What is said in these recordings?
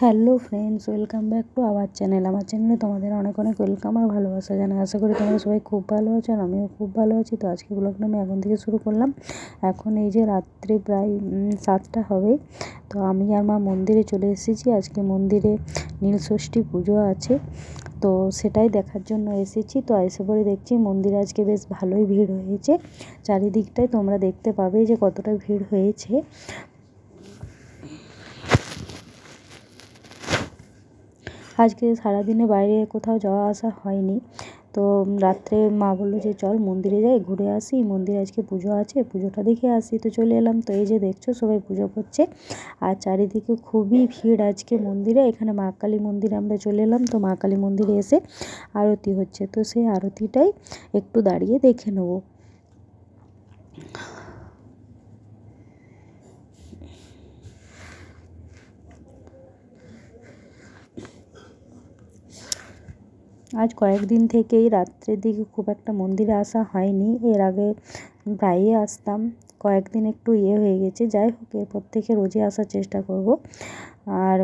Hello friends, welcome back to our channel. আমার চ্যানেলে তোমাদের অনেক অনেক ওয়েলকাম আর ভালোবাসা জানাই। আশা করি তোমরা সবাই খুব ভালো আছো আর আমিও খুব ভালো আছি। তো আজকে ব্লগটা আমি এখন থেকে শুরু করলাম। এখন এই যে রাত্রি প্রায় 7টা হবে। তো আমি আর মা মন্দিরে চলে এসেছি। আজকে মন্দিরে নীলষষ্ঠী পুজো আছে, তো সেটাই দেখার জন্য এসেছি। তো এসে পরে দেখছি মন্দিরে আজকে বেশ ভালোই ভিড় হয়েছে। চারিদিকটায় তোমরা দেখতে পাবে যে কতটা ভিড় হয়েছে। আজকে সারাদিনে বাইরে কোথাও যাওয়া আসা হয়নি। তো রাত্রে মা বললো যে চল মন্দিরে যাই, ঘুরে আসি, মন্দিরে আজকে পুজো আছে, পুজোটা দেখে আসি। তো চলে এলাম। তো এই যে দেখছো সবাই পুজো করছে আর চারিদিকে খুবই ভিড় আজকে মন্দিরে। এখানে মা কালী মন্দিরে আমরা চলে এলাম। তো মা কালী মন্দিরে এসে আরতি হচ্ছে, তো সেই আরতিটাই একটু দাঁড়িয়ে দেখে নেবো। আজ কয়েকদিন থেকেই রাত্রের দিকে খুব একটা মন্দিরে আসা হয়নি। এর আগে প্রায়ই আসতাম, কয়েকদিন একটু হয়ে গেছে। যাই হোক, এরপর থেকে রোজই আসার চেষ্টা করব। আর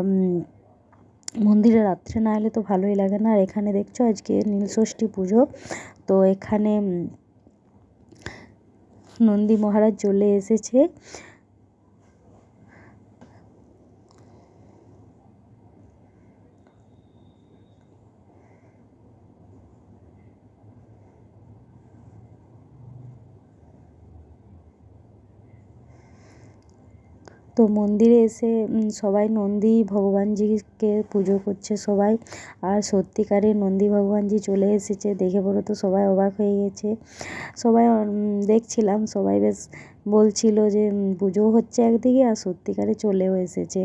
মন্দিরে রাত্রে না এলে তো ভালোই লাগে না। আর এখানে দেখছো আজকে নীলষষ্ঠী পুজো। তো এখানে নন্দী মহারাজ চলে এসেছে। তো মন্দিরে এসে সবাই নন্দী ভগবানজিকে পুজো করছে সবাই। আর সত্যিকারের নন্দী ভগবানজি চলে এসেছে, দেখে পরে তো সবাই অবাক হয়ে গেছে। সবাই দেখছিলাম, সবাই বেশ বলছিল যে পুজোও হচ্ছে একদিকে আর সত্যিকারে চলেও এসেছে।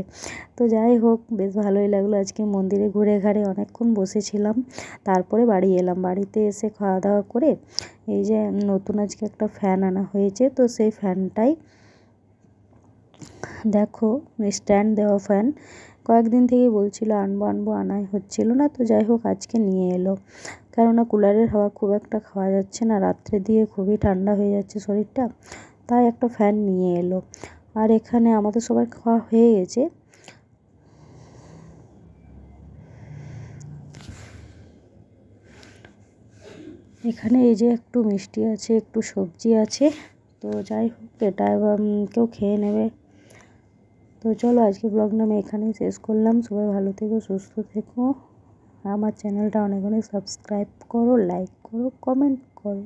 তো যাই হোক, বেশ ভালোই লাগলো। আজকে মন্দিরে ঘুরে ঘাড়ে অনেকক্ষণ বসেছিলাম, তারপরে বাড়ি এলাম। বাড়িতে এসে খাওয়া দাওয়া করে এই যে নতুন আজকে একটা ফ্যান আনা হয়েছে। তো সেই ফ্যানটাই দেখো, স্ট্যান্ড দেওয়া ফ্যান। কয়েকদিন থেকেই বলছিল আনবো আনবো, আনাই হচ্ছিল না। তো যাই হোক আজকে নিয়ে এলো, কেননা কুলারের হাওয়া খুব একটা খাওয়া যাচ্ছে না, রাত্রে দিয়ে খুবই ঠান্ডা হয়ে যাচ্ছে শরীরটা। তাই একটা ফ্যান নিয়ে এলো। আর এখানে আমাদের সবার খাওয়া হয়ে গেছে। এখানে এই যে একটু মিষ্টি আছে, একটু সবজি আছে। তো যাই হোক, এটা এবার কেউ খেয়ে নেবে। তো চলো, আজকে ব্লগটা আমি এখানেই শেষ করলাম। সবাই ভালো থেকো, সুস্থ থেকো। আমার চ্যানেলটা অনেক অনেক সাবস্ক্রাইব করো, লাইক করো, কমেন্ট করো।